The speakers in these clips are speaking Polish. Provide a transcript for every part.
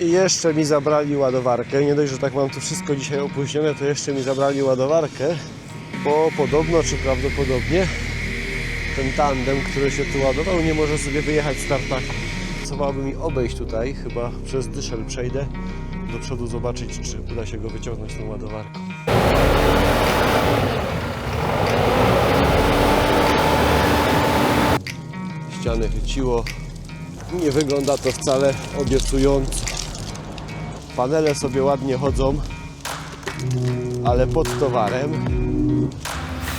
I jeszcze mi zabrali ładowarkę. Nie dość, że tak mam tu wszystko dzisiaj opóźnione, to jeszcze mi zabrali ładowarkę, bo podobno czy prawdopodobnie ten tandem, który się tu ładował, nie może sobie wyjechać z tartaku. Trzeba mi obejść tutaj, chyba przez dyszel przejdę do przodu, zobaczyć, czy uda się go wyciągnąć tą ładowarką. Ścianę chyciło. Nie wygląda to wcale obiecująco. Panele sobie ładnie chodzą, ale pod towarem.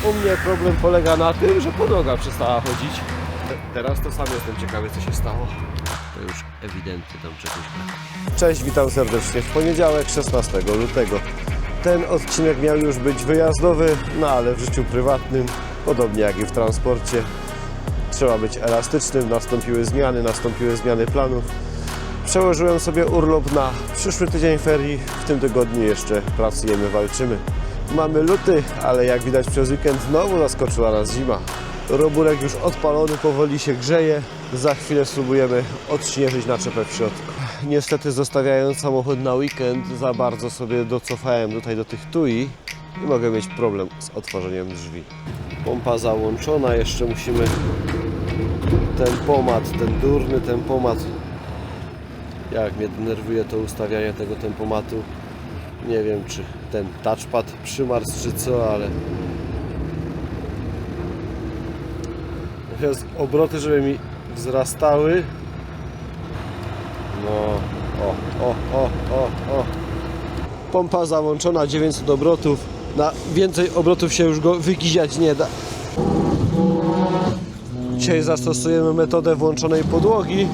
U mnie problem polega na tym, że podłoga przestała chodzić. Teraz to sam jestem ciekawy, co się stało. To już ewidentnie tam czegoś brak. Cześć, witam serdecznie w poniedziałek 16 lutego. Ten odcinek miał już być wyjazdowy, no ale w życiu prywatnym, podobnie jak i w transporcie, trzeba być elastycznym, nastąpiły zmiany planów. Przełożyłem sobie urlop na przyszły tydzień ferii, w tym tygodniu jeszcze pracujemy, walczymy. Mamy luty, ale jak widać przez weekend znowu zaskoczyła nas zima. Roburek już odpalony, powoli się grzeje. Za chwilę spróbujemy odśnieżyć naczepę w środku. Niestety zostawiając samochód na weekend za bardzo sobie docofałem tutaj do tych tui i mogę mieć problem z otworzeniem drzwi. Pompa załączona, jeszcze musimy ten durny tempomat. Jak mnie denerwuje to ustawianie tego tempomatu. Nie wiem, czy ten touchpad przymarzł, czy co, ale natomiast obroty, żeby mi wzrastały. No, o. Pompa załączona, 900 obrotów. Na więcej obrotów się już go wygiziać nie da. Dzisiaj zastosujemy metodę włączonej podłogi.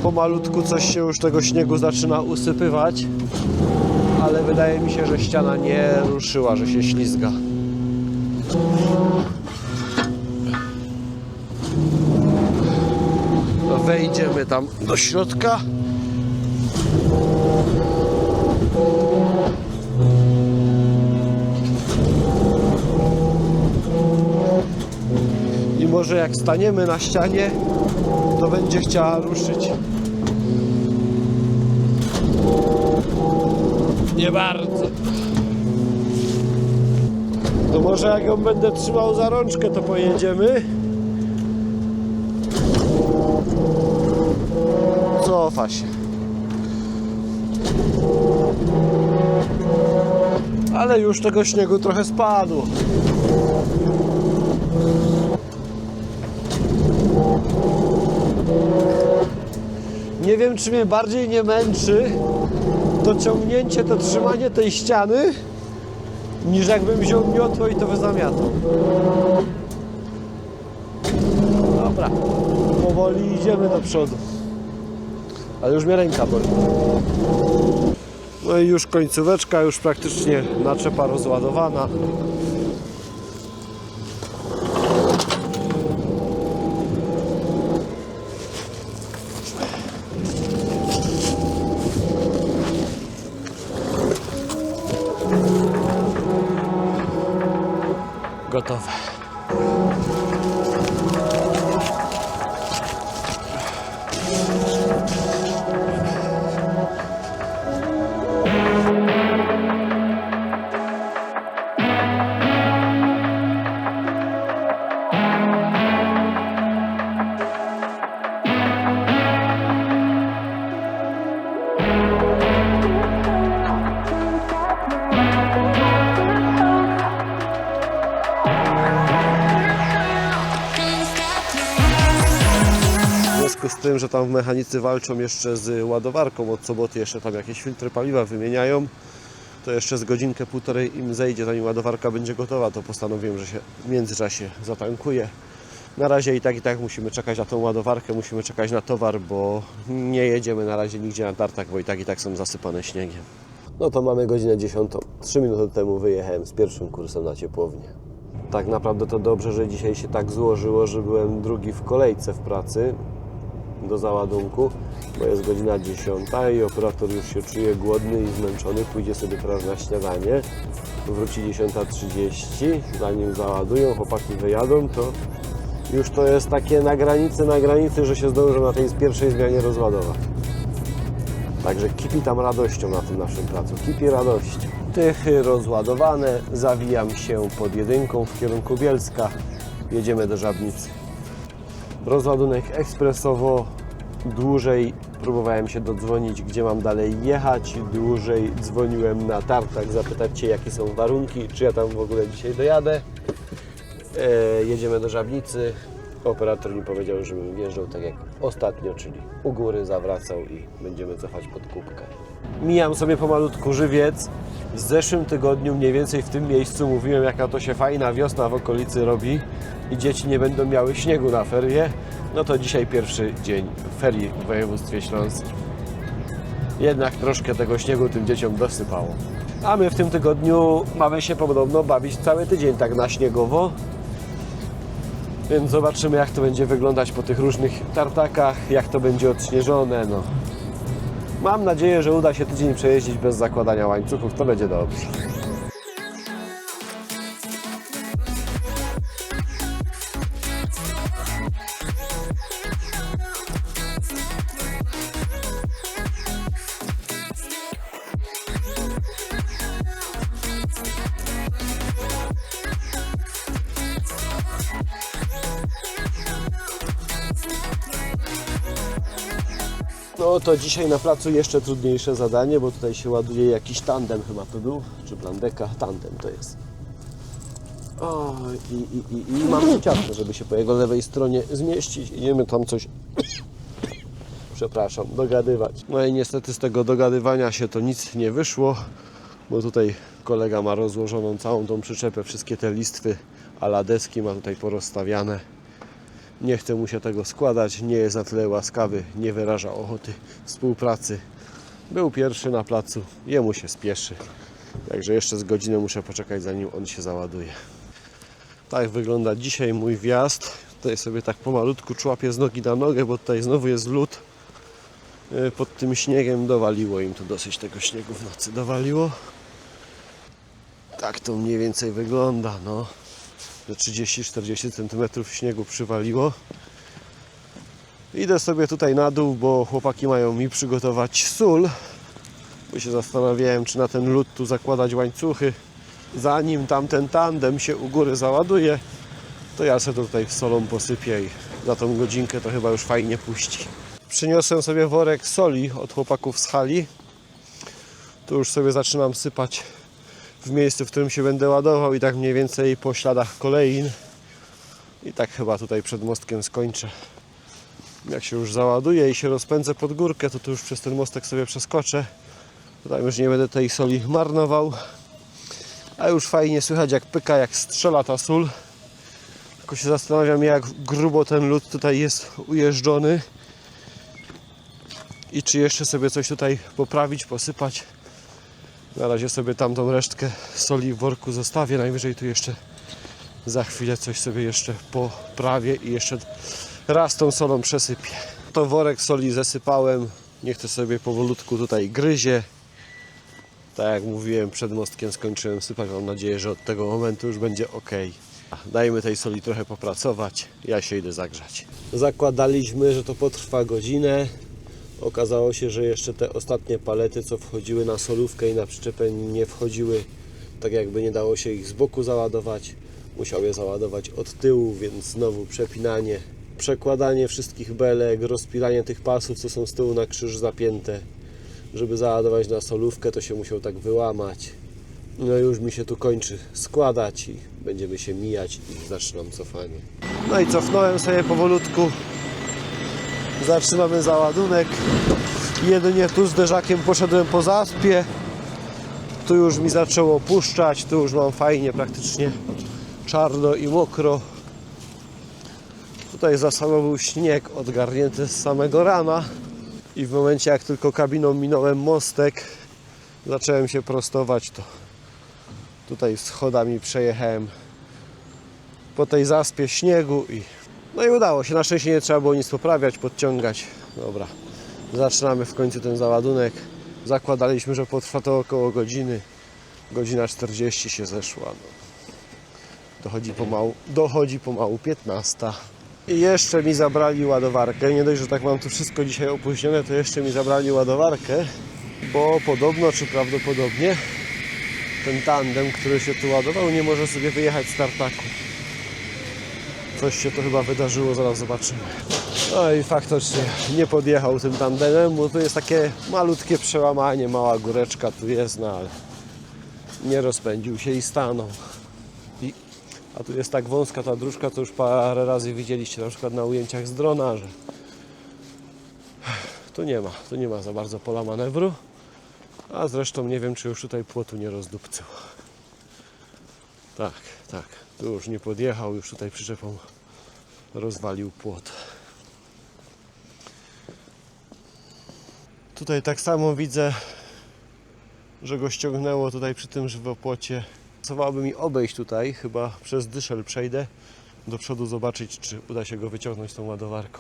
Pomalutku coś się już tego śniegu zaczyna usypywać, ale wydaje mi się, że ściana nie ruszyła, że się ślizga. No wejdziemy tam do środka. I może jak staniemy na ścianie, to będzie chciała ruszyć. Nie bardzo. To może jak ją będę trzymał za rączkę, to pojedziemy. Cofa się. Ale już tego śniegu trochę spadło. Nie wiem, czy mnie bardziej nie męczy to ciągnięcie, to trzymanie tej ściany, niż jakbym wziął miotło i to wyzamiatał. Dobra, powoli idziemy do przodu. Ale już mnie ręka boli. No i już końcóweczka, już praktycznie naczepa rozładowana. Gotowe. Z tym, że tam mechanicy walczą jeszcze z ładowarką od soboty, jeszcze tam jakieś filtry paliwa wymieniają, to jeszcze z godzinkę, półtorej im zejdzie, zanim ładowarka będzie gotowa, to postanowiłem, że się w międzyczasie zatankuję. Na razie i tak musimy czekać na tą ładowarkę, musimy czekać na towar, bo nie jedziemy na razie nigdzie na tartak, bo i tak są zasypane śniegiem. No to mamy godzinę 10. 3 minuty temu wyjechałem z pierwszym kursem na ciepłownię. Tak naprawdę to dobrze, że dzisiaj się tak złożyło, że byłem drugi w kolejce w pracy do załadunku, bo jest godzina 10 i operator już się czuje głodny i zmęczony, pójdzie sobie teraz na śniadanie, wróci 10:30, zanim załadują, chłopaki wyjadą, to już to jest takie na granicy, że się zdążą na tej pierwszej zmianie rozładować. Także kipi tam radością na tym naszym placu, kipi radością. Tychy rozładowane, zawijam się pod jedynką w kierunku Bielska, jedziemy do Żabnicy. Rozładunek ekspresowo, dłużej próbowałem się dodzwonić, gdzie mam dalej jechać, dłużej dzwoniłem na tartak, zapytać się, jakie są warunki, czy ja tam w ogóle dzisiaj dojadę. Jedziemy do Żabnicy. Operator mi powiedział, żebym wjeżdżał tak jak ostatnio, czyli u góry zawracał i będziemy cofać pod kubkę. Mijam sobie pomalutku Żywiec. W zeszłym tygodniu mniej więcej w tym miejscu mówiłem, jaka to się fajna wiosna w okolicy robi i dzieci nie będą miały śniegu na ferie. No to dzisiaj pierwszy dzień ferii w województwie śląskim. Jednak troszkę tego śniegu tym dzieciom dosypało. A my w tym tygodniu mamy się podobno bawić cały tydzień tak na śniegowo. Więc zobaczymy, jak to będzie wyglądać po tych różnych tartakach, jak to będzie odśnieżone. No. Mam nadzieję, że uda się tydzień przejeździć bez zakładania łańcuchów, to będzie dobrze. No to dzisiaj na placu jeszcze trudniejsze zadanie, bo tutaj się ładuje jakiś tandem, chyba to był, czy blandeka, tandem to jest. O, i mam ciasno, żeby się po jego lewej stronie zmieścić. Idziemy tam coś, przepraszam, dogadywać. No i niestety z tego dogadywania się to nic nie wyszło, bo tutaj kolega ma rozłożoną całą tą przyczepę, wszystkie te listwy a la deski ma tutaj porozstawiane. Nie chce mu się tego składać, nie jest na tyle łaskawy, nie wyraża ochoty współpracy. Był pierwszy na placu, jemu się spieszy. Także jeszcze z godzinę muszę poczekać, zanim on się załaduje. Tak wygląda dzisiaj mój wjazd. Tutaj sobie tak pomalutku człapię z nogi na nogę, bo tutaj znowu jest lód. Pod tym śniegiem dowaliło im tu dosyć tego śniegu w nocy dowaliło. Tak to mniej więcej wygląda, no. Że 30-40 cm śniegu przywaliło. Idę sobie tutaj na dół, bo chłopaki mają mi przygotować sól. Bo się zastanawiałem, czy na ten lód tu zakładać łańcuchy. Zanim tamten tandem się u góry załaduje, to ja sobie tutaj solą posypię i za tą godzinkę to chyba już fajnie puści. Przyniosłem sobie worek soli od chłopaków z hali. Tu już sobie zaczynam sypać w miejscu, w którym się będę ładował i tak mniej więcej po śladach kolejn. I tak chyba tutaj przed mostkiem skończę. Jak się już załaduję i się rozpędzę pod górkę, to tu już przez ten mostek sobie przeskoczę. Tutaj już nie będę tej soli marnował. A już fajnie słychać, jak pyka, jak strzela ta sól. Tylko się zastanawiam, jak grubo ten lód tutaj jest ujeżdżony. I czy jeszcze sobie coś tutaj poprawić, posypać. Na razie sobie tamtą resztkę soli w worku zostawię. Najwyżej tu jeszcze za chwilę coś sobie jeszcze poprawię i jeszcze raz tą solą przesypię. To worek soli zesypałem. Niech to sobie powolutku tutaj gryzie. Tak jak mówiłem, przed mostkiem skończyłem sypać. Mam nadzieję, że od tego momentu już będzie ok. Dajmy tej soli trochę popracować. Ja się idę zagrzać. Zakładaliśmy, że to potrwa godzinę. Okazało się, że jeszcze te ostatnie palety, co wchodziły na solówkę i na przyczepę, nie wchodziły. Tak jakby nie dało się ich z boku załadować. Musiał je załadować od tyłu, więc znowu przepinanie, przekładanie wszystkich belek, rozpinanie tych pasów, co są z tyłu na krzyż zapięte. Żeby załadować na solówkę, to się musiał tak wyłamać. No już mi się tu kończy składać i będziemy się mijać i zaczynam cofanie. No i cofnąłem sobie powolutku. Zaczynamy załadunek. Jedynie tu z zderzakiem poszedłem po zaspie. Tu już mi zaczęło puszczać. Tu już mam fajnie, praktycznie czarno i mokro. Tutaj za sobą był śnieg odgarnięty z samego rana. I w momencie, jak tylko kabiną minąłem mostek, zacząłem się prostować, to tutaj schodami przejechałem po tej zaspie śniegu i no i udało się. Na szczęście nie trzeba było nic poprawiać, podciągać. Dobra, zaczynamy w końcu ten załadunek. Zakładaliśmy, że potrwa to około godziny. Godzina 40 się zeszła. No. Dochodzi pomału 15. I jeszcze mi zabrali ładowarkę. Nie dość, że tak mam tu wszystko dzisiaj opóźnione, to jeszcze mi zabrali ładowarkę, bo podobno, czy prawdopodobnie, ten tandem, który się tu ładował, nie może sobie wyjechać z tartaku. Coś się to chyba wydarzyło, zaraz zobaczymy. No i faktycznie nie podjechał tym tandemem, bo tu jest takie malutkie przełamanie, mała góreczka tu jest, no ale nie rozpędził się i stanął. A tu jest tak wąska ta dróżka, to już parę razy widzieliście na przykład na ujęciach z drona, że tu nie ma za bardzo pola manewru, a zresztą nie wiem, czy już tutaj płotu nie rozdupcył. Tak, tu już nie podjechał, już tutaj przyczepą rozwalił płot. Tutaj tak samo widzę, że go ściągnęło tutaj przy tym żywopłocie. Pasowałoby mi obejść tutaj, chyba przez dyszel przejdę do przodu, zobaczyć, czy uda się go wyciągnąć tą ładowarką.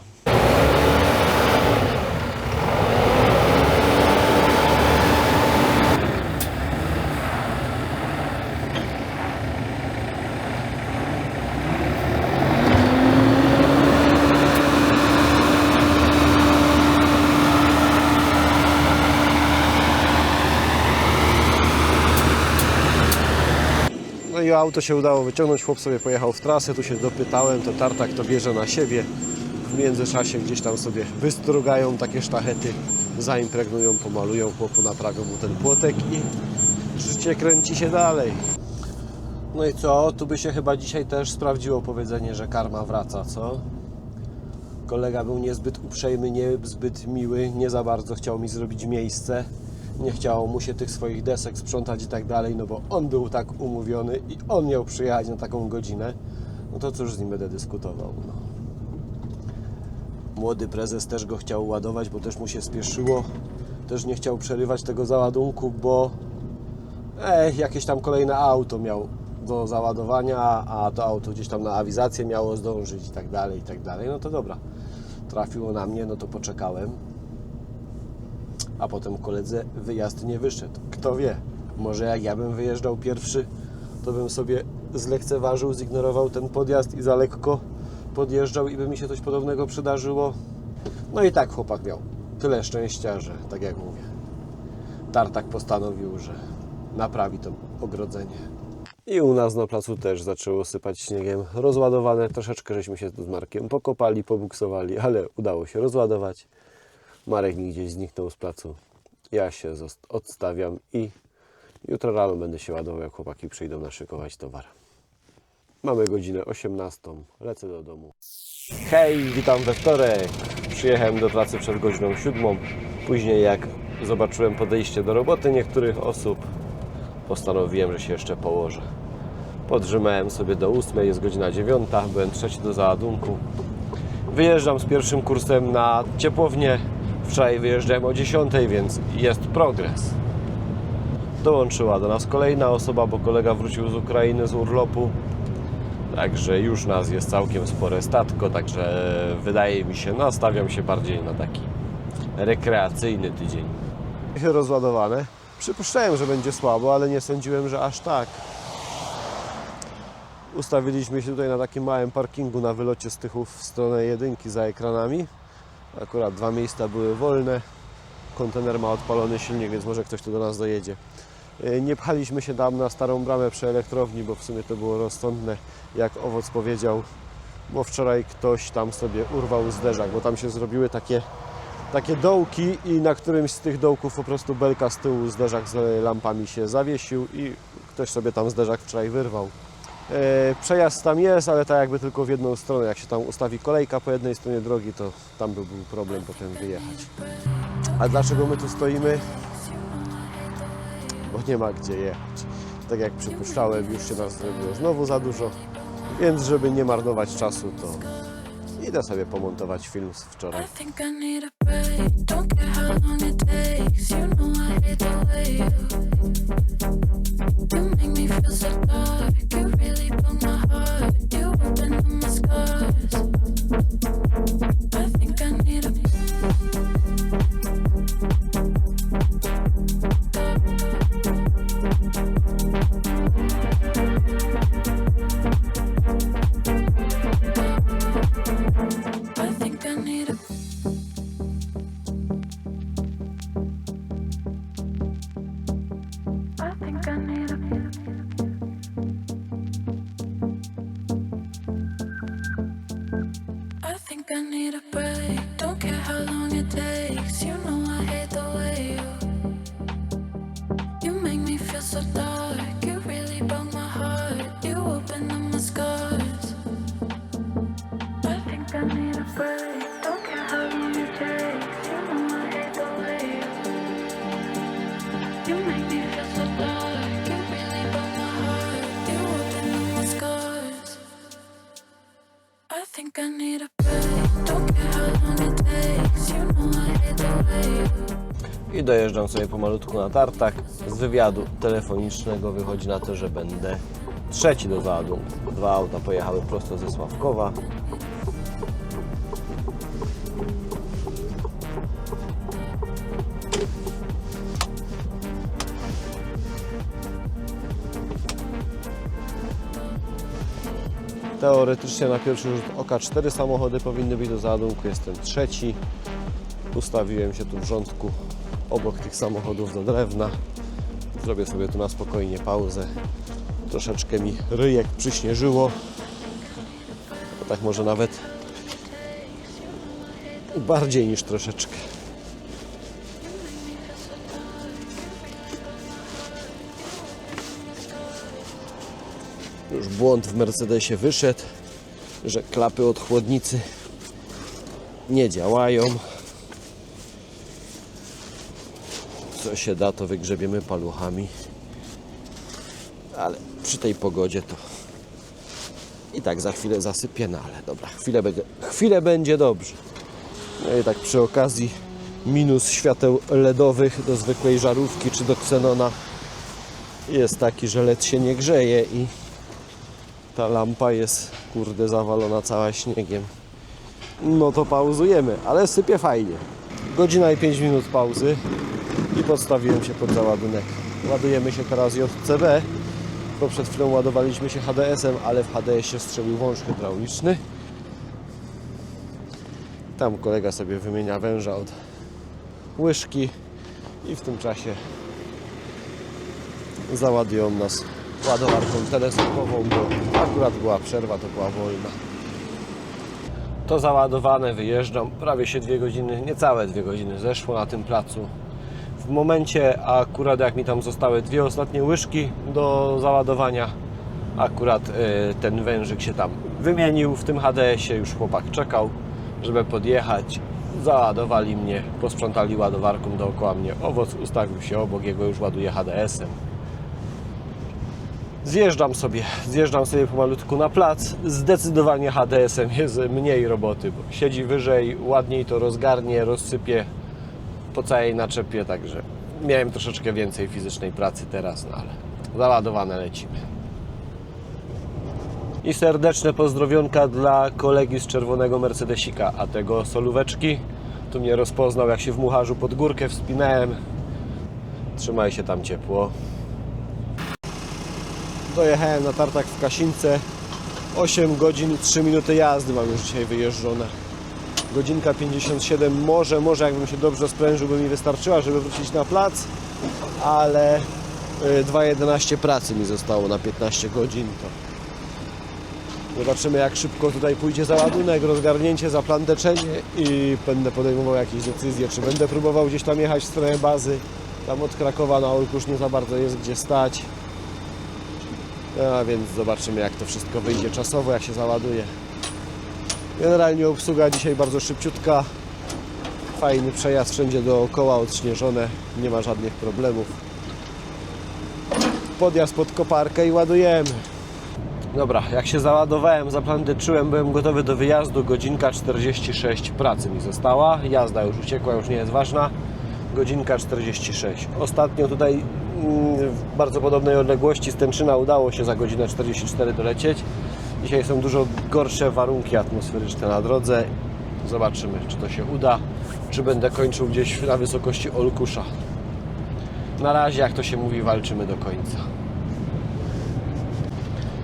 No i auto się udało wyciągnąć, chłop sobie pojechał w trasę, tu się dopytałem, to tartak to bierze na siebie. W międzyczasie gdzieś tam sobie wystrugają takie sztachety, zaimpregnują, pomalują, chłopu naprawią mu ten płotek i życie kręci się dalej. No i co? Tu by się chyba dzisiaj też sprawdziło powiedzenie, że karma wraca, co? Kolega był niezbyt uprzejmy, niezbyt miły, nie za bardzo chciał mi zrobić miejsce. Nie chciało mu się tych swoich desek sprzątać i tak dalej, no bo on był tak umówiony i on miał przyjechać na taką godzinę. No to cóż z nim będę dyskutował, no. Młody prezes też go chciał ładować, bo też mu się spieszyło. Też nie chciał przerywać tego załadunku, bo jakieś tam kolejne auto miał do załadowania, a to auto gdzieś tam na awizację miało zdążyć i tak dalej, i tak dalej. No to dobra, trafiło na mnie, no to poczekałem. A potem koledze wyjazd nie wyszedł. Kto wie, może jak ja bym wyjeżdżał pierwszy, to bym sobie zlekceważył, zignorował ten podjazd i za lekko podjeżdżał i by mi się coś podobnego przydarzyło. No i tak chłopak miał tyle szczęścia, że tak jak mówię, tartak postanowił, że naprawi to ogrodzenie. I u nas na placu też zaczęło sypać śniegiem. Rozładowane, troszeczkę żeśmy się tu z Markiem pokopali, pobuksowali, ale udało się rozładować. Marek mi gdzieś zniknął z placu. Ja się odstawiam i jutro rano będę się ładował, jak chłopaki przyjdą naszykować towar. Mamy godzinę 18. Lecę do domu. Hej, witam we wtorek. Przyjechałem do pracy przed godziną 7. Później jak zobaczyłem podejście do roboty niektórych osób, postanowiłem, że się jeszcze położę. Podrzymałem sobie do 8, jest godzina 9, byłem trzeci do załadunku. Wyjeżdżam z pierwszym kursem na ciepłownię. Wczoraj wyjeżdżałem o 10, więc jest progres. Dołączyła do nas kolejna osoba, bo kolega wrócił z Ukrainy z urlopu. Także już nas jest całkiem spore statko, także wydaje mi się, nastawiam się bardziej na taki rekreacyjny tydzień. Rozładowane. Przypuszczałem, że będzie słabo, ale nie sądziłem, że aż tak. Ustawiliśmy się tutaj na takim małym parkingu na wylocie z Tychów w stronę jedynki za ekranami. Akurat dwa miejsca były wolne. Kontener ma odpalony silnik, więc może ktoś tu do nas dojedzie. Nie pchaliśmy się tam na starą bramę przy elektrowni, bo w sumie to było rozsądne, jak Owoc powiedział, bo wczoraj ktoś tam sobie urwał zderzak, bo tam się zrobiły takie dołki i na którymś z tych dołków po prostu belka z tyłu zderzak z lampami się zawiesił i ktoś sobie tam zderzak wczoraj wyrwał. Przejazd tam jest, ale tak jakby tylko w jedną stronę. Jak się tam ustawi kolejka po jednej stronie drogi, to tam by był problem potem wyjechać. A dlaczego my tu stoimy? Bo nie ma gdzie jechać. Tak jak przypuszczałem, już się nas zrobiło znowu za dużo, więc żeby nie marnować czasu, to idę sobie pomontować film z wczoraj. think I need a break. Don't care how long it takes. You know I hate the way you make me feel so dark. You really broke my heart. You opened up my scars. I think I need a break. Don't care how long it takes. You know I hate the way you make me feel so dark. You really broke my heart. You opened up my scars. I think I need a break. Don't care how long it takes. You know I hate the way I dojeżdżam sobie pomalutku na tartak. Z wywiadu telefonicznego wychodzi na to, że będę trzeci do załadunku. 2 auta pojechały prosto ze Sławkowa. Teoretycznie na pierwszy rzut oka 4 samochody powinny być do załadunku. Jestem trzeci. Ustawiłem się tu w rządku obok tych samochodów do drewna. Zrobię sobie tu na spokojnie pauzę. Troszeczkę mi ryjek przyśnieżyło. Tak może nawet bardziej niż troszeczkę. Już błąd w Mercedesie wyszedł, że klapy od chłodnicy nie działają. Co się da, to wygrzebiemy paluchami. Ale przy tej pogodzie to i tak za chwilę zasypię, no ale dobra, chwilę będzie dobrze. No i tak przy okazji minus świateł LEDowych do zwykłej żarówki czy do ksenona jest taki, że LED się nie grzeje i ta lampa jest kurde zawalona cała śniegiem. No to pauzujemy, ale sypie fajnie. Godzina i 5 minut pauzy i podstawiłem się pod załadunek. Ładujemy się teraz JCB, bo przed chwilą ładowaliśmy się HDS-em, ale w HDS-ie strzelił wąż hydrauliczny. Tam kolega sobie wymienia węża od łyżki i w tym czasie załadują nas ładowarką teleskopową, bo akurat była przerwa, to była wolna. To załadowane, wyjeżdżam, prawie się 2 godziny, niecałe 2 godziny zeszło na tym placu. W momencie akurat jak mi tam zostały 2 ostatnie łyżki do załadowania, akurat ten wężyk się tam wymienił w tym HDS-ie, już chłopak czekał, żeby podjechać. Załadowali mnie, posprzątali ładowarką dookoła mnie, owoc ustawił się obok, jego już ładuje HDS-em. Zjeżdżam sobie pomalutku na plac. Zdecydowanie HDS-em jest mniej roboty, bo siedzi wyżej, ładniej to rozgarnie, rozsypie po całej naczepie, także miałem troszeczkę więcej fizycznej pracy teraz, no ale załadowane lecimy. I serdeczne pozdrowionka dla kolegi z czerwonego Mercedesika, a tego solóweczki tu mnie rozpoznał, jak się w Mucharzu pod górkę wspinałem. Trzymaj się tam ciepło. Dojechałem na tartak w Kasince. 8 godzin i 3 minuty jazdy mam już dzisiaj wyjeżdżone. Godzinka 57, może jakbym się dobrze sprężył, by mi wystarczyła, żeby wrócić na plac, ale 2:11 pracy mi zostało na 15 godzin. To zobaczymy, jak szybko tutaj pójdzie załadunek, rozgarnięcie, zaplandeczenie i będę podejmował jakieś decyzje, czy będę próbował gdzieś tam jechać w stronę bazy. Tam od Krakowa na Olkusz nie za bardzo jest gdzie stać. A więc zobaczymy, jak to wszystko wyjdzie czasowo, jak się załaduje. Generalnie obsługa dzisiaj bardzo szybciutka. Fajny przejazd wszędzie dookoła, odśnieżone, nie ma żadnych problemów. Podjazd pod koparkę i ładujemy. Dobra, jak się załadowałem, zaplandeczyłem, byłem gotowy do wyjazdu. Godzinka 46 pracy mi została. Jazda już uciekła, już nie jest ważna. Godzinka 46. Ostatnio tutaj w bardzo podobnej odległości z Tęczyna udało się za godzinę 44 dolecieć. Dzisiaj są dużo gorsze warunki atmosferyczne na drodze. Zobaczymy, czy to się uda, czy będę kończył gdzieś na wysokości Olkusza. Na razie, jak to się mówi, walczymy do końca.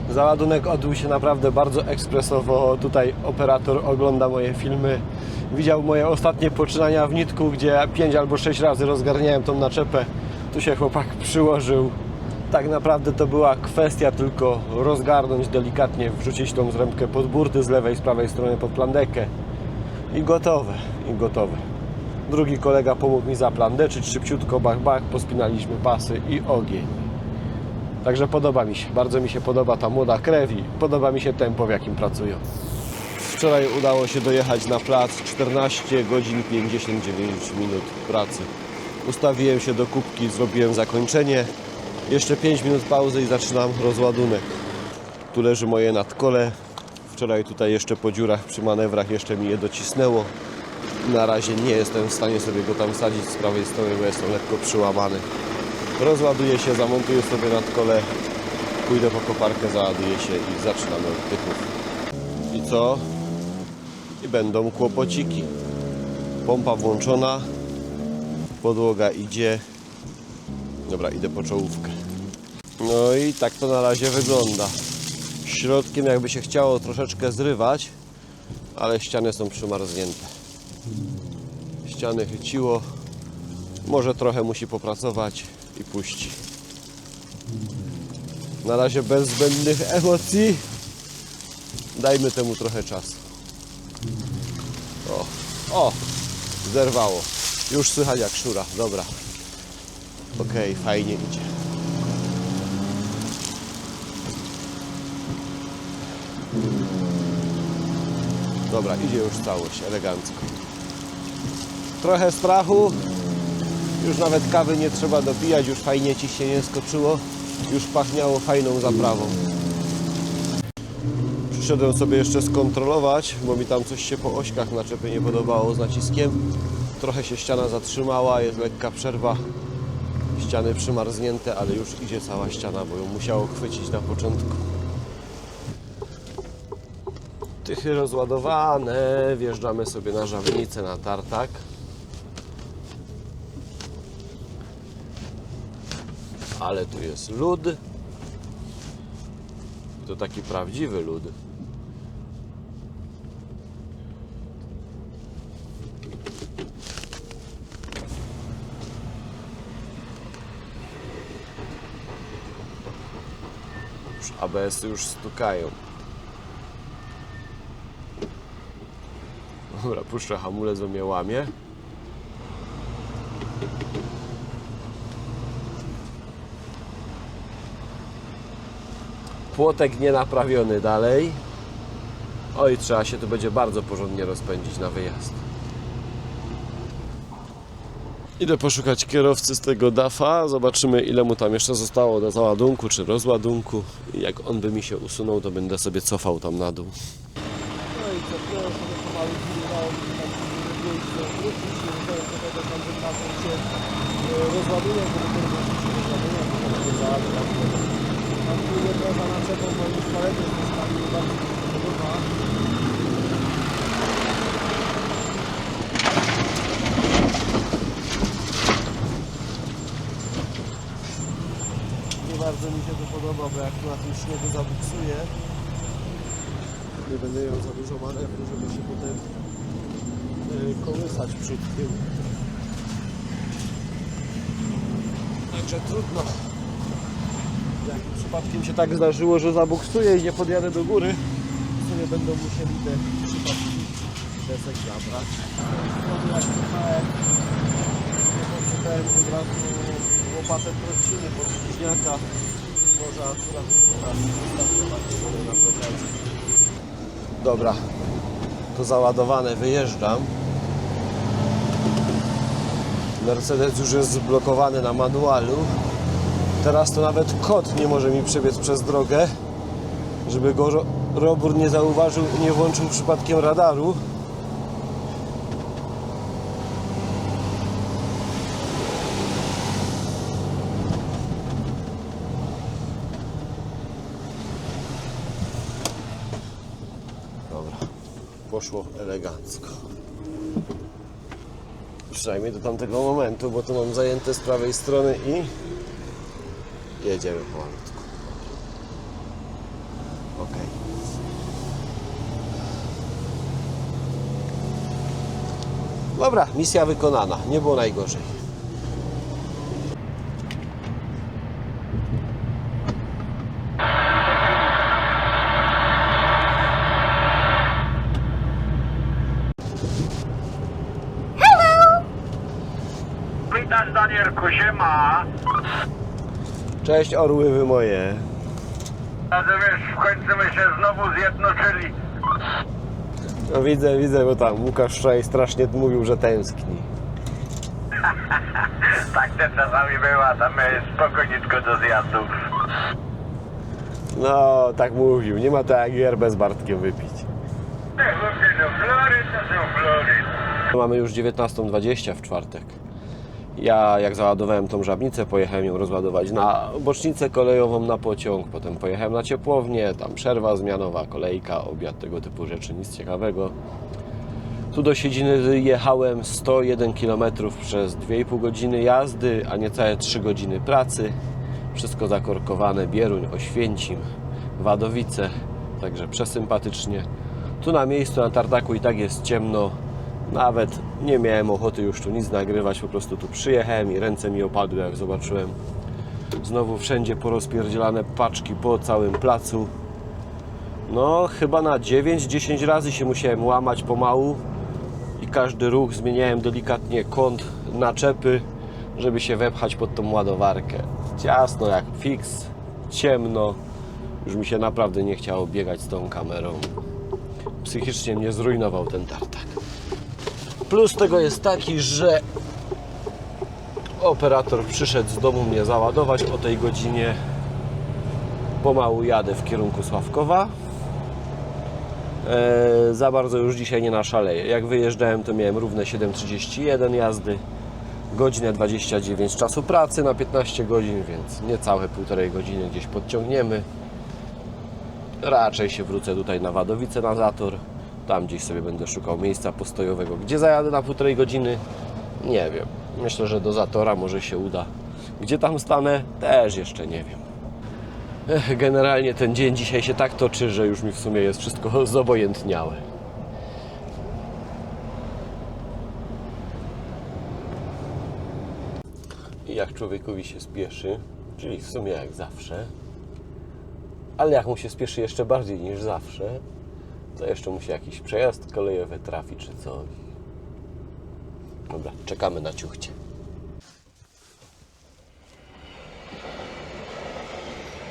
Załadunek odbył się naprawdę bardzo ekspresowo. Tutaj operator ogląda moje filmy. Widział moje ostatnie poczynania w Nitku, gdzie 5 albo 6 razy rozgarniałem tą naczepę. Tu się chłopak przyłożył. Tak naprawdę to była kwestia tylko rozgarnąć delikatnie, wrzucić tą zrębkę pod burty z lewej, z prawej strony pod plandekę I gotowe, i gotowe. Drugi kolega pomógł mi zaplandeczyć szybciutko, bach, bach, pospinaliśmy pasy i ogień. Także podoba mi się, bardzo mi się podoba ta młoda krew i podoba mi się tempo, w jakim pracują. Wczoraj udało się dojechać na plac 14 godzin 59 minut pracy. Ustawiłem się do kubki, zrobiłem zakończenie. Jeszcze 5 minut pauzy i zaczynam rozładunek. Tu leży moje nadkole. Wczoraj tutaj jeszcze po dziurach przy manewrach jeszcze mi je docisnęło. Na razie nie jestem w stanie sobie go tam wsadzić z prawej strony, bo jestem lekko przyłamany. Rozładuję się, zamontuję sobie nadkole, pójdę po koparkę, załaduję się i zaczynamy od tychów. I co? I będą kłopociki. Pompa włączona, podłoga idzie. Dobra, idę po czołówkę. No i tak to na razie wygląda. Środkiem jakby się chciało troszeczkę zrywać, ale ściany są przymarznięte. Ściany chyciło, może trochę musi popracować i puści. Na razie bez zbędnych emocji. Dajmy temu trochę czasu. O, zerwało. Już słychać jak szura, dobra. Okej, fajnie idzie. Dobra, idzie już całość, elegancko. Trochę strachu. Już nawet kawy nie trzeba dopijać, już fajnie ciśnienie skoczyło. Już pachniało fajną zaprawą. Przyszedłem sobie jeszcze skontrolować, bo mi tam coś się po ośkach naczepy nie podobało z naciskiem. Trochę się ściana zatrzymała, jest lekka przerwa. Ściany przymarznięte, ale już idzie cała ściana, bo ją musiało chwycić na początku. Tychy rozładowane, wjeżdżamy sobie na żawnicę, na tartak. Ale tu jest lód. I to taki prawdziwy lód. Już ABS-y już stukają. Dobra, puszczę hamulec, bo mnie łamie. Płotek nie naprawiony dalej. Oj, trzeba się tu będzie bardzo porządnie rozpędzić na wyjazd. Idę poszukać kierowcy z tego DAF-a. Zobaczymy, ile mu tam jeszcze zostało do załadunku czy rozładunku. I jak on by mi się usunął, to będę sobie cofał tam na dół. No i co, sobie pomalu zbudowało mi tam miejsce wrócić, nie wiedziałem, że tego koncentrator się rozładuje, bo dopiero się rozładuje, bo to będzie załadować. Tam tu jedna za naczepą, bo już palety zostawił, bardzo mi się podoba. Nie bardzo mi się to podoba, bo jak na tym śniegu zabuksuję, nie będę miał za dużo manewru, żeby się potem kołysać przód tył. Także trudno. Jak przypadkiem się tak zdarzyło, że zabuksuję i nie podjadę do góry, to nie będą musieli te przypadki desek zabrać. Jak słuchałem, od razu łopatę trociny pod bliźniaka. Może akurat wystartować na blokadzie. Dobra, to załadowane, wyjeżdżam. Mercedes już jest zblokowany na manualu. Teraz to nawet kot nie może mi przebiec przez drogę, żeby go robór nie zauważył i nie włączył przypadkiem radaru. Dobra, poszło elegancko. Przynajmniej do tamtego momentu, bo tu mam zajęte z prawej strony i jedziemy powolutku. Ok. Dobra, misja wykonana. Nie było najgorzej. Gierku, siema. Cześć orły wy moje. A to wiesz, w końcu my się znowu zjednoczyli. No widzę, bo tam Łukasz wczoraj strasznie mówił, że tęskni. Tak to czasami była, tam spokojniczko do zjazdu. No, tak mówił, nie ma to jak yerbę z Bartkiem wypić. Te chłopie do Flory, to są Flory. Mamy już 19:20 w czwartek. Ja jak załadowałem tą żabnicę, pojechałem ją rozładować na bocznicę kolejową na pociąg, potem pojechałem na ciepłownię, tam przerwa zmianowa, kolejka, obiad, tego typu rzeczy, nic ciekawego. Tu do Siedziny jechałem 101 km przez 2,5 godziny jazdy, a niecałe 3 godziny pracy. Wszystko zakorkowane, Bieruń, Oświęcim, Wadowice, także przesympatycznie. Tu na miejscu, na tartaku i tak jest ciemno. Nawet nie miałem ochoty już tu nic nagrywać, po prostu tu przyjechałem i ręce mi opadły, jak zobaczyłem znowu wszędzie porozpierdzielane paczki po całym placu. No chyba na 9-10 razy się musiałem łamać pomału i każdy ruch zmieniałem delikatnie kąt naczepy, żeby się wepchać pod tą ładowarkę. Ciasno jak fix, ciemno, już mi się naprawdę nie chciało biegać z tą kamerą. Psychicznie mnie zrujnował ten tartak. Plus tego jest taki, że operator przyszedł z domu mnie załadować o tej godzinie. Pomału jadę w kierunku Sławkowa. Za bardzo już dzisiaj nie naszaleję. Jak wyjeżdżałem, to miałem równe 7:31 jazdy. Godzinę 29 czasu pracy na 15 godzin, więc niecałe 1,5 godziny gdzieś podciągniemy. Raczej się wrócę tutaj na Wadowice, na Zator. Tam gdzieś sobie będę szukał miejsca postojowego. Gdzie zajadę na 1,5 godziny? Nie wiem. Myślę, że do Zatora może się uda. Gdzie tam stanę? Też jeszcze nie wiem. Generalnie ten dzień dzisiaj się tak toczy, że już mi w sumie jest wszystko zobojętniałe. I jak człowiekowi się spieszy, czyli w sumie jak zawsze, ale jak mu się spieszy jeszcze bardziej niż zawsze, to jeszcze musi jakiś przejazd kolejowy trafić czy coś. Dobra, czekamy na ciuchcie.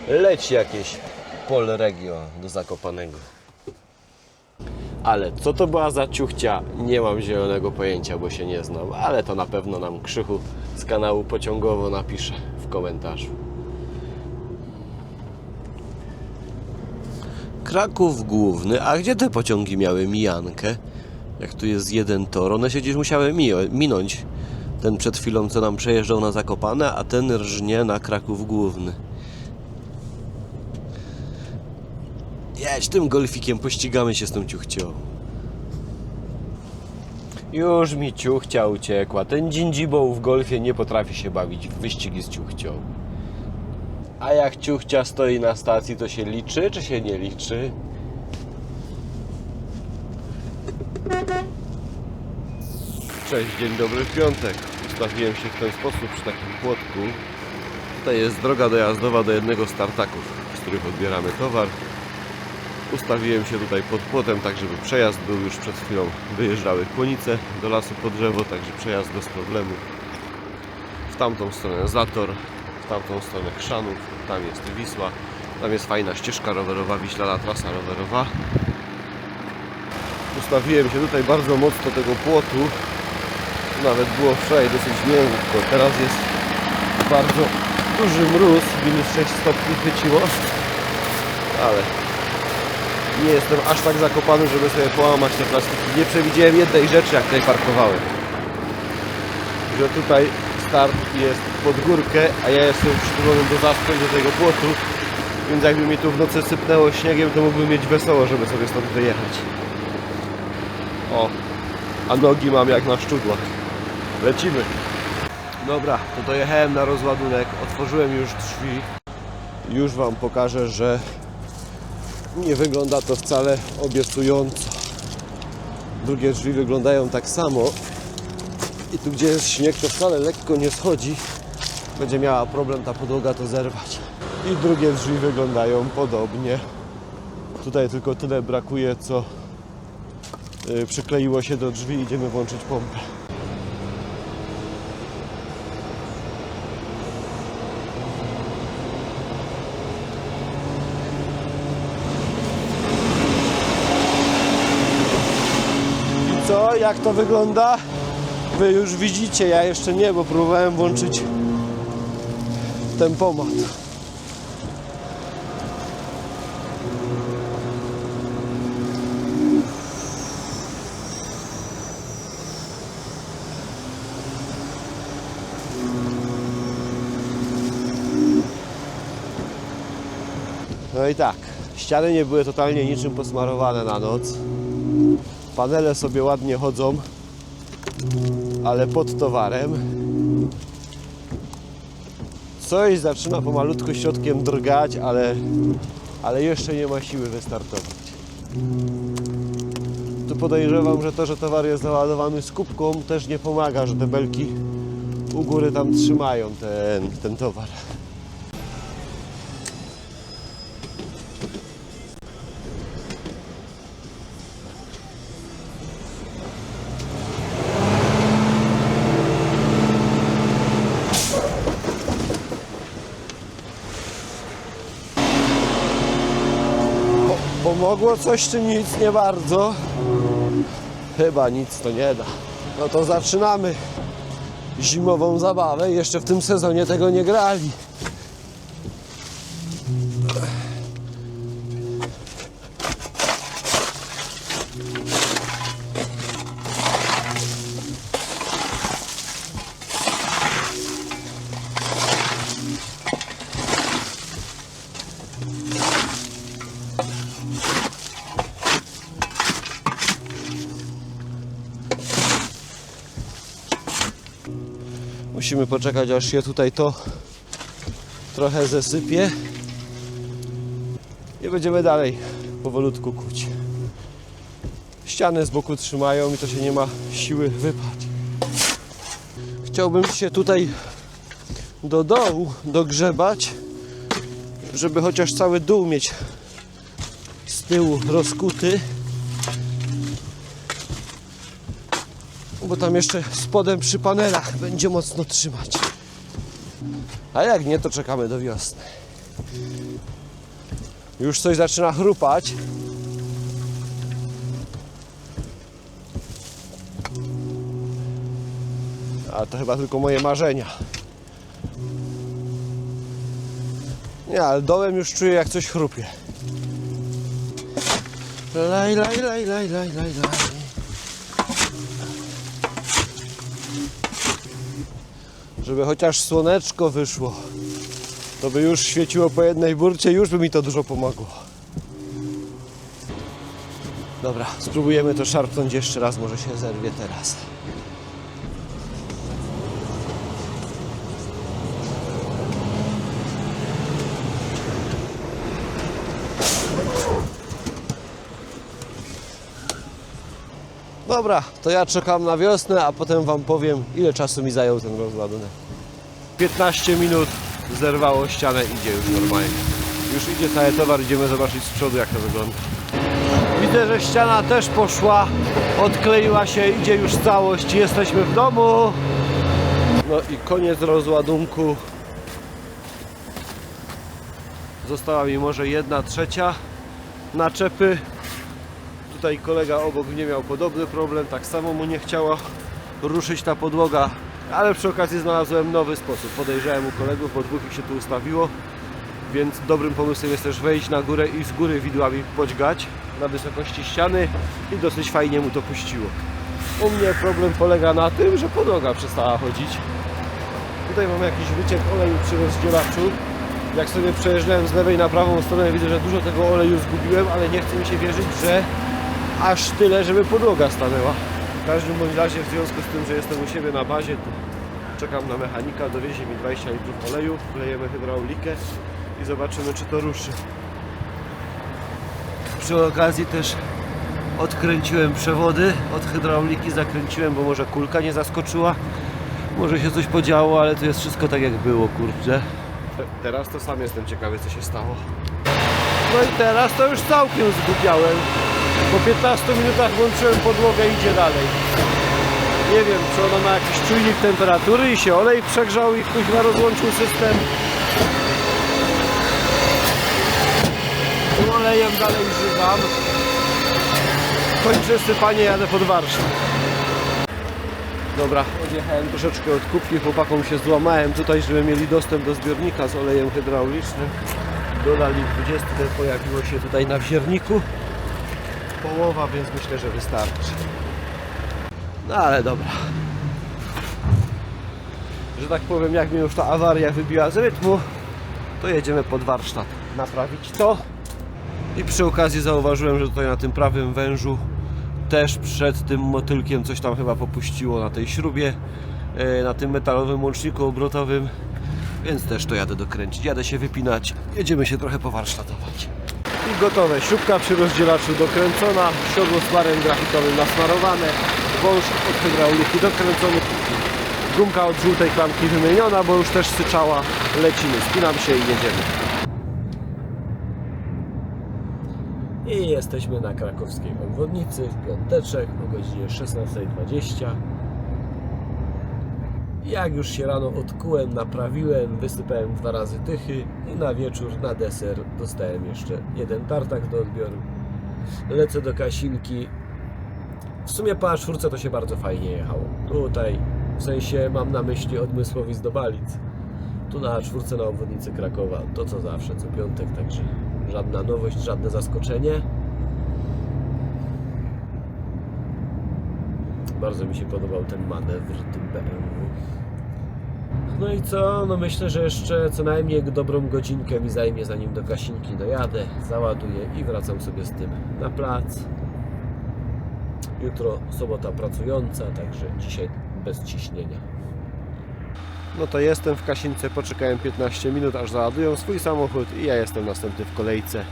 Leci jakieś Polregio do Zakopanego. Ale co to była za ciuchcia? Nie mam zielonego pojęcia, bo się nie znam. Ale to na pewno nam Krzychu z kanału Pociągowo napisze w komentarzu. Kraków Główny. A gdzie te pociągi miały mijankę? Jak tu jest jeden tor, one się gdzieś musiały minąć. Ten przed chwilą, co nam przejeżdżał na Zakopane, a ten rżnie na Kraków Główny. Jedź tym golfikiem, pościgamy się z tą ciuchcią. Już mi ciuchcia uciekła. Ten dzindzibą w golfie nie potrafi się bawić w wyścigi z ciuchcią. A jak ciuchcia stoi na stacji, to się liczy, czy się nie liczy? Cześć, dzień dobry, w piątek. Ustawiłem się w ten sposób przy takim płotku. Tutaj jest droga dojazdowa do jednego z tartaków, z których odbieramy towar. Ustawiłem się tutaj pod płotem, tak żeby przejazd był. Już przed chwilą wyjeżdżały kłonice do lasu po drzewo, także przejazd bez problemu. W tamtą stronę Zator, w tamtą stronę Chrzanów, tam jest Wisła, tam jest fajna ścieżka rowerowa, wiślana trasa rowerowa. Ustawiłem się tutaj bardzo mocno tego płotu. Nawet było wczoraj dosyć miękko, teraz jest bardzo duży mróz, minus 6 stopni chwyciło, ale nie jestem aż tak zakopany, żeby sobie połamać te plastiki. Nie przewidziałem jednej rzeczy, jak tutaj parkowałem, że tutaj start jest pod górkę, a ja jestem przytulony do zaspy, do tego płotu, więc jakby mi tu w nocy sypnęło śniegiem, to mógłbym mieć wesoło, żeby sobie stąd wyjechać. O, a nogi mam jak na szczudłach. Lecimy. Dobra, to dojechałem na rozładunek, otworzyłem już drzwi. Już Wam pokażę, że nie wygląda to wcale obiecująco. Drugie drzwi wyglądają tak samo. I tu, gdzie jest śnieg, to wcale lekko nie schodzi. Będzie miała problem ta podłoga to zerwać. I drugie drzwi wyglądają podobnie. Tutaj tylko tyle brakuje, co przykleiło się do drzwi. Idziemy włączyć pompę. jak to wygląda, wy już widzicie, ja jeszcze nie, bo próbowałem włączyć tempomat. No i tak, ściany nie były totalnie niczym posmarowane na noc. Panele sobie ładnie chodzą, ale pod towarem. Coś zaczyna pomalutku środkiem drgać, ale jeszcze nie ma siły wystartować. Tu podejrzewam, że to, że towar jest załadowany z kubką, też nie pomaga, że te belki u góry tam trzymają ten towar. Pomogło coś czy nic? Nie bardzo. Chyba nic to nie da. No to zaczynamy zimową zabawę. Jeszcze w tym sezonie tego nie grali. Musimy poczekać, aż się tutaj to trochę zesypie i będziemy dalej powolutku kuć. Ściany z boku trzymają i to się nie ma siły wypać. Chciałbym się tutaj do dołu dogrzebać, żeby chociaż cały dół mieć z tyłu rozkuty, bo tam jeszcze spodem przy panelach będzie mocno trzymać. A jak nie, to czekamy do wiosny. Już coś zaczyna chrupać. A to chyba tylko moje marzenia. Nie, ale dołem już czuję, jak coś chrupie. Laj, laj, laj, laj, laj, laj, laj. Żeby chociaż słoneczko wyszło, to by już świeciło po jednej burcie, już by mi to dużo pomogło. Dobra, spróbujemy to szarpnąć jeszcze raz, może się zerwie teraz. Dobra, to ja czekam na wiosnę, a potem wam powiem, ile czasu mi zajął ten rozładunek. 15 minut zerwało ścianę, idzie już normalnie. Już idzie cały towar, idziemy zobaczyć z przodu, jak to wygląda. Widzę, że ściana też poszła, odkleiła się, idzie już całość, jesteśmy w domu. No i koniec rozładunku. Została mi może 1/3 naczepy. Tutaj kolega obok mnie miał podobny problem, tak samo mu nie chciała ruszyć ta podłoga, ale przy okazji znalazłem nowy sposób. Podejrzałem u kolegów, bo dwóch ich się tu ustawiło, więc dobrym pomysłem jest też wejść na górę i z góry widłami podźgać na wysokości ściany i dosyć fajnie mu to puściło. U mnie problem polega na tym, że podłoga przestała chodzić. Tutaj mam jakiś wyciek oleju przy rozdzielaczu. Jak sobie przejeżdżałem z lewej na prawą stronę, widzę, że dużo tego oleju zgubiłem, ale nie chce mi się wierzyć, że aż tyle, żeby podłoga stanęła. W każdym bądź razie, w związku z tym, że jestem u siebie na bazie, to czekam na mechanika, dowiezie mi 20 litrów oleju, wlejemy hydraulikę i zobaczymy, czy to ruszy. Przy okazji też odkręciłem przewody od hydrauliki, zakręciłem, bo może kulka nie zaskoczyła, może się coś podziało, ale to jest wszystko tak, jak było, kurczę. Teraz to sam jestem ciekawy, co się stało. No i teraz to już całkiem zgubiałem. Po 15 minutach włączyłem podłogę i idzie dalej. Nie wiem, czy ona ma jakiś czujnik temperatury i się olej przegrzał i ktoś rozłączył system. Tym olejem dalej żygam. Kończę sypanie, jadę pod warsztat. Dobra, odjechałem troszeczkę od kupki, chłopakom się złamałem tutaj, żeby mieli dostęp do zbiornika z olejem hydraulicznym. Dodali 20, pojawiło się tutaj na wzierniku. Połowa, więc myślę, że wystarczy. No ale dobra. Że tak powiem, jak mnie już ta awaria wybiła z rytmu, to jedziemy pod warsztat naprawić to. I przy okazji zauważyłem, że tutaj na tym prawym wężu też przed tym motylkiem coś tam chyba popuściło na tej śrubie, na tym metalowym łączniku obrotowym, więc też to jadę dokręcić, jadę się wypinać, jedziemy się trochę powarsztatować. I gotowe, śrubka przy rozdzielaczu dokręcona, siodło z barem grafitowym nasmarowane, wąż od hydrauliki dokręcony, gumka od żółtej klamki wymieniona, bo już też syczała, lecimy, spinam się i jedziemy. I jesteśmy na krakowskiej obwodnicy w piąteczek o godzinie 16:20. Jak już się rano odkułem, naprawiłem, wysypałem 2 razy tychy i na wieczór, na deser dostałem jeszcze 1 tartak do odbioru. Lecę do Kasinki. W sumie po A4 to się bardzo fajnie jechało. Tutaj, w sensie mam na myśli od Mysłowic do Balic. Tu na A4 na obwodnicy Krakowa, to co zawsze, co piątek, także żadna nowość, żadne zaskoczenie. Bardzo mi się podobał ten manewr tym BMW. No i co? No myślę, że jeszcze co najmniej dobrą godzinkę mi zajmie, zanim do Kasinki dojadę, załaduję i wracam sobie z tym na plac. Jutro sobota pracująca, także dzisiaj bez ciśnienia. No to jestem w Kasince, poczekałem 15 minut, aż załadują swój samochód i ja jestem następny w kolejce.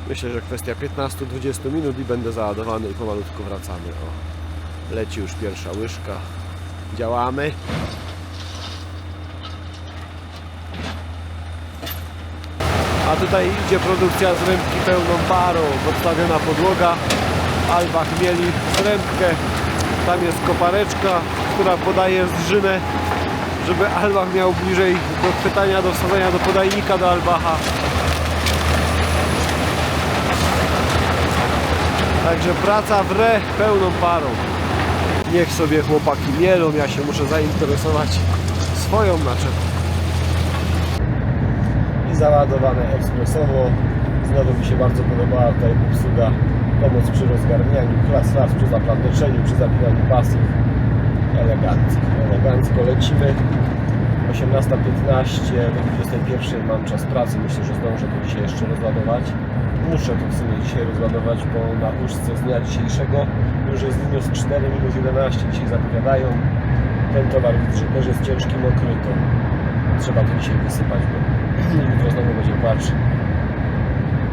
Myślę, że kwestia 15-20 minut i będę załadowany i pomalutku wracamy. O, leci już pierwsza łyżka. Działamy. A tutaj idzie produkcja z rębki pełną parą, podstawiona podłoga. Albach mieli zrębkę, tam jest kopareczka, która podaje zżynę, żeby Albach miał bliżej do chwytania, do wsadzenia do podajnika do Albacha. Także praca wre pełną parą. Niech sobie chłopaki mielą, ja się muszę zainteresować swoją naczepą. I załadowane ekspresowo. Znowu mi się bardzo podobała tutaj obsługa, pomoc przy rozgarnianiu, klas przy zaplandeczeniu, przy zapinaniu pasów. Elegancko, elegancko lecimy. 18:15 do 21 mam czas pracy, myślę, że zdążę to dzisiaj jeszcze rozładować. Muszę to w sumie dzisiaj rozładować, bo na uszce z dnia dzisiejszego już jest minus 4, minus 11 dzisiaj zapowiadają. Ten towar widzę, że też jest ciężki, mokry, to trzeba to dzisiaj wysypać, bo jutro znowu będzie płacz.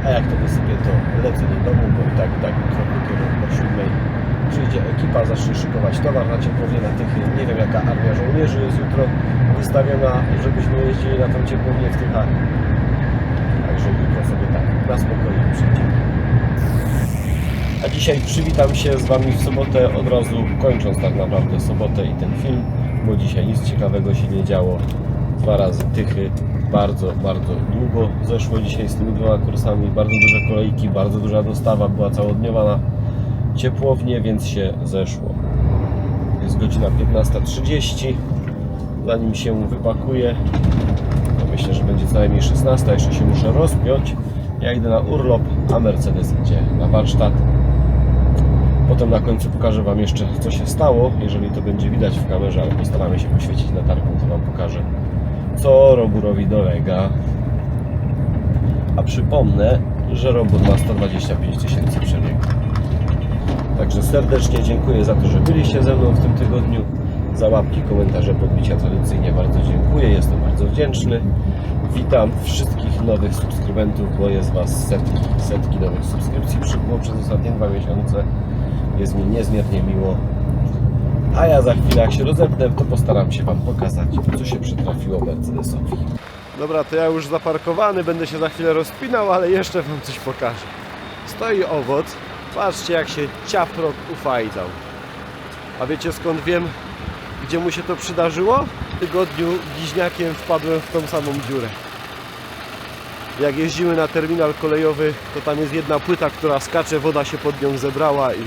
A jak to wysypię, to lecę do domu, bo i tak jutro dopiero o 7 przyjdzie ekipa, zacznie szykować towar na ciepłownię, na Tychy. Nie wiem, jaka armia żołnierzy jest jutro wystawiona, żebyśmy jeździli na tą ciepłownię w Tychach. Także jutro sobie tak na spokojnie przyjdziemy. A dzisiaj przywitam się z Wami w sobotę, od razu kończąc tak naprawdę sobotę i ten film, bo dzisiaj nic ciekawego się nie działo. 2 razy Tychy, bardzo długo zeszło dzisiaj z tymi 2 kursami, bardzo duże kolejki, bardzo duża dostawa, była całodniowa na ciepłownię, więc się zeszło. Jest godzina 15:30, zanim się wypakuję, to myślę, że będzie co najmniej 16, jeszcze się muszę rozpiąć. Ja idę na urlop, a Mercedes idzie na warsztat. Potem na końcu pokażę Wam jeszcze, co się stało, jeżeli to będzie widać w kamerze, ale postaramy się poświecić latarką, to Wam pokażę, co Roburowi dolega. A przypomnę, że Robur ma 125 000 przebiegu. Także serdecznie dziękuję za to, że byliście ze mną w tym tygodniu. Za łapki, komentarze, podbicia tradycyjnie bardzo dziękuję, jestem bardzo wdzięczny. Witam wszystkich nowych subskrybentów, bo jest Was setki nowych subskrypcji przybyło przez ostatnie 2 miesiące. Jest mi niezmiernie miło. A ja za chwilę, jak się rozepnę, to postaram się Wam pokazać, co się przytrafiło Mercedesowi. Dobra, to ja już zaparkowany, będę się za chwilę rozpinał, ale jeszcze Wam coś pokażę. Stoi owoc. Patrzcie, jak się ciaprok ufajdzał. A wiecie, skąd wiem, gdzie mu się to przydarzyło? W tygodniu bliźniakiem wpadłem w tą samą dziurę. Jak jeździmy na terminal kolejowy, to tam jest jedna płyta, która skacze, woda się pod nią zebrała i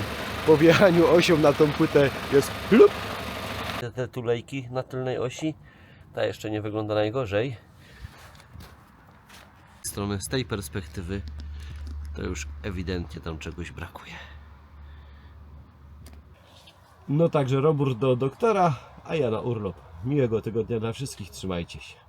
po wjechaniu osią na tą płytę jest plup Te tulejki na tylnej osi, ta jeszcze nie wygląda najgorzej. Z tej perspektywy to już ewidentnie tam czegoś brakuje. No także Robur do doktora, a ja na urlop. Miłego tygodnia dla wszystkich, trzymajcie się.